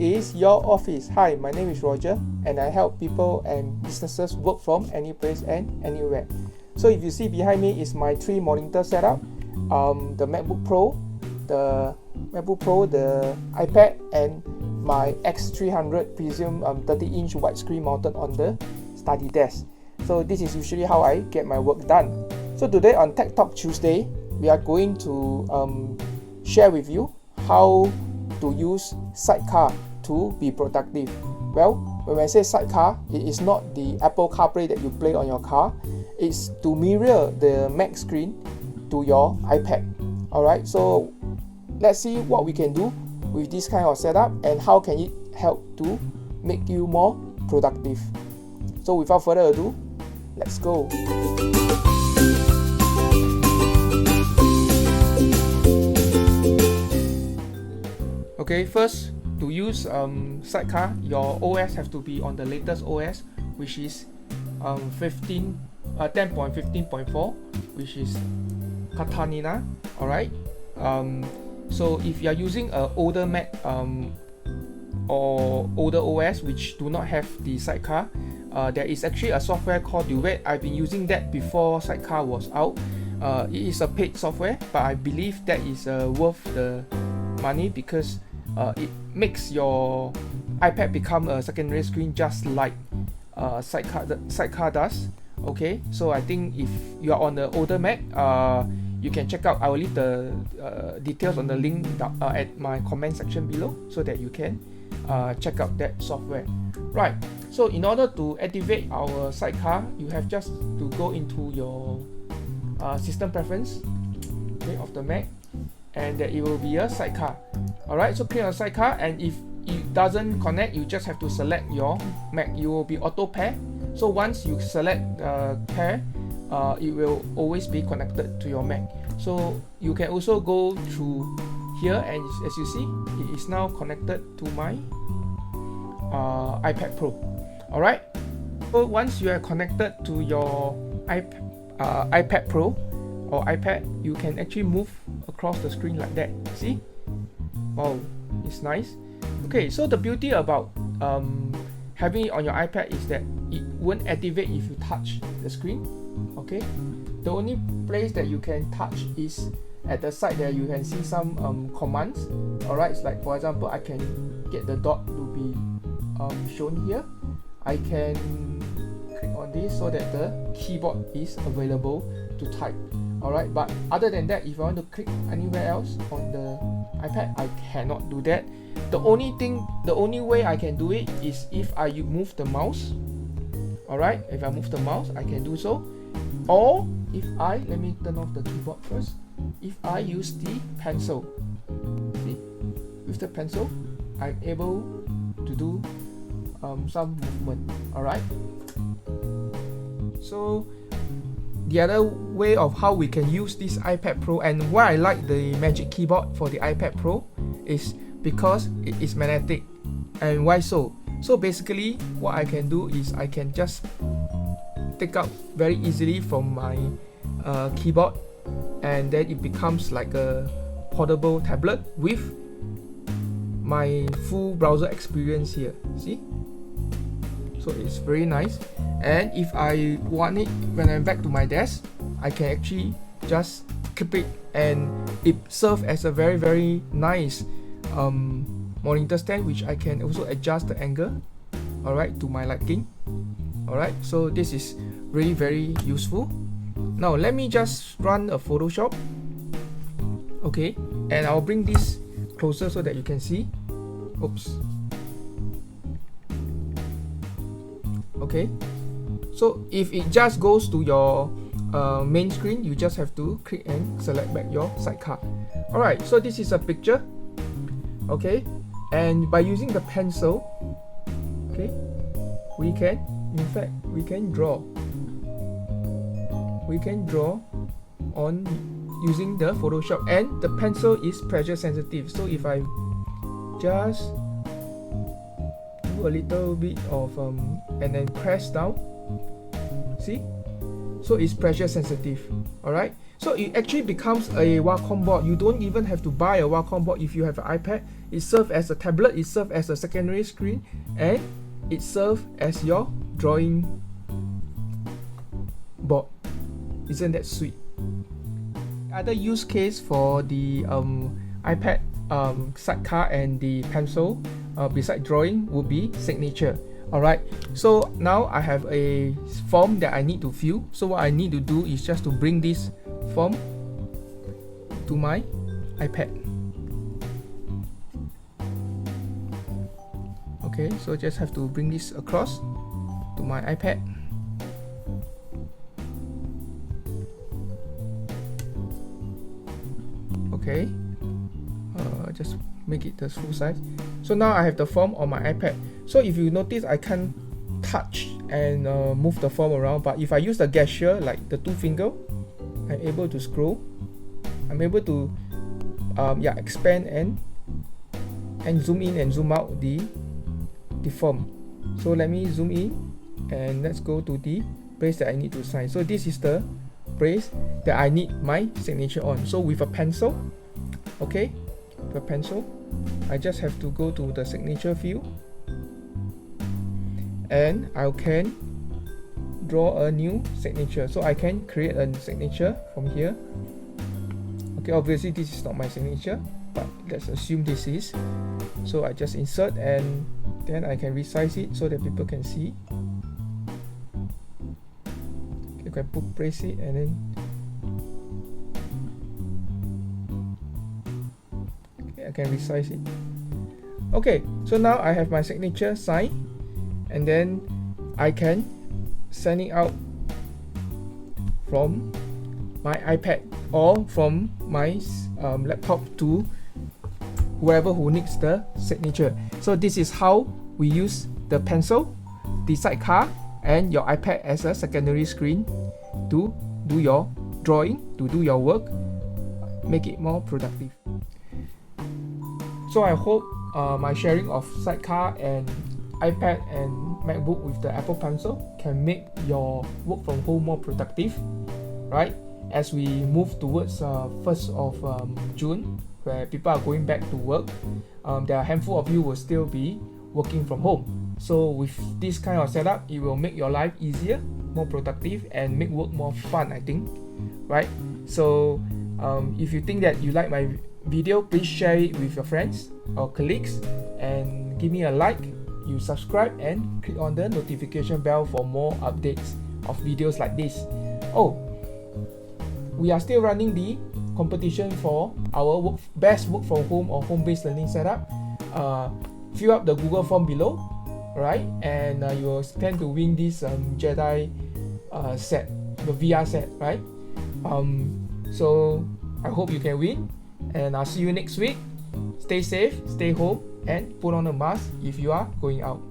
is your office. Hi, my name is Roger and I help people and businesses work from any place and anywhere. So if you see behind me is my 3 monitor setup, the MacBook Pro, the iPad, and my X300 Prism 30-inch widescreen mounted on the study desk. So this is usually how I get my work done. So today on Tech Talk Tuesday, we are going to share with you how to use sidecar to be productive. Well, when I say sidecar, it is not the Apple CarPlay that you play on your car. It's to mirror the Mac screen to your iPad. Alright, so let's see what we can do with this kind of setup and how can it help to make you more productive. So without further ado, let's go. Okay, first, to use sidecar, your OS have to be on the latest OS, which is 10.15.4, which is Catalina. Alright, so if you are using an older Mac or older OS which do not have the sidecar, there is actually a software called Duet. I've been using that before sidecar was out. It is a paid software, but I believe that is worth the money because it makes your iPad become a secondary screen just like sidecar does. Okay, so I think if you are on the older Mac, you can check out. I will leave the details on the link at my comment section below so that you can check out that software. Right, so in order to activate our sidecar, you have just to go into your system preference, okay, of the Mac, and that it will be a sidecar. Alright, so click on sidecar, and if it doesn't connect, you just have to select your Mac. You will be auto pair. So once you select pair, it will always be connected to your Mac. So you can also go through here, and as you see, it is now connected to my iPad Pro. Alright, so once you are connected to your iPad Pro or iPad, you can actually move across the screen like that. See? Wow, it's nice. Okay, so the beauty about having it on your iPad is that it won't activate if you touch the screen. Okay, the only place that you can touch is at the side there. You can see some commands. Alright, it's like for example, I can get the dot to be shown here. I can click on this so that the keyboard is available to type. Alright, but other than that, if I want to click anywhere else on the iPad, I cannot do that. The only way I can do it is if I move the mouse. Alright, if I move the mouse, I can do so. Or if let me turn off the keyboard first. If I use the pencil, see, with the pencil, I'm able to do some movement. Alright, so the other way of how we can use this iPad Pro, and why I like the Magic Keyboard for the iPad Pro, is because it is magnetic. And why so? So basically, what I can do is I can just take out very easily from my keyboard, and then it becomes like a portable tablet with my full browser experience here. See? So it's very nice. And if I want it when I'm back to my desk, I can actually just keep it, and it serves as a very, very nice monitor stand, which I can also adjust the angle, alright, to my liking. Alright, so this is really very useful. Now let me just run a Photoshop. Okay, and I'll bring this closer so that you can see. Oops. Okay, so if it just goes to your main screen, you just have to click and select back your sidecar. Alright, so this is a picture. Okay, and by using the pencil, okay, we can draw. We can draw on using the Photoshop, and the pencil is pressure sensitive. So if I just do a little bit of and then press down, see, so it's pressure sensitive. Alright, so it actually becomes a Wacom board. You don't even have to buy a Wacom board if you have an iPad. It serves as a tablet, it serves as a secondary screen, and it serves as your drawing board. Isn't that sweet? Other use case for the iPad sidecar and the pencil beside drawing would be signature. Alright, so now I have a form that I need to fill. So what I need to do is just to bring this form to my iPad. Okay, so just have to bring this across to my iPad. Okay, just make it the full size. So now I have the form on my iPad. So if you notice, I can't touch and move the form around, but if I use the gesture like the two finger, I'm able to scroll. I'm able to expand and zoom in and zoom out the form. So let me zoom in and let's go to the place that I need to sign. So this is the place that I need my signature on. So with a pencil, okay, with a pencil, I just have to go to the signature field and I can draw a new signature. So I can create a signature from here. Okay, obviously this is not my signature, but let's assume this is. So I just insert and then I can resize it so that people can see. You can place it and then I can resize it. Okay, so now I have my signature signed, and then I can send it out from my iPad or from my laptop to whoever who needs the signature. So this is how we use the pencil, the sidecar, and your iPad as a secondary screen to do your drawing, to do your work, make it more productive. So I hope my sharing of sidecar and iPad and MacBook with the Apple Pencil can make your work from home more productive, right? As we move towards 1st of June, where people are going back to work, there are a handful of you will still be working from home. So with this kind of setup, it will make your life easier, more productive, and make work more fun, I think, right? So if you think that you like my video, please share it with your friends or colleagues and give me a like. You subscribe and click on the notification bell for more updates of videos like this. Oh, we are still running the competition for our best work from home or home-based learning setup. Fill up the Google form below, right? And you will stand to win this Jedi set, the VR set, right? So I hope you can win, and I'll see you next week. Stay safe, stay home, and put on a mask if you are going out.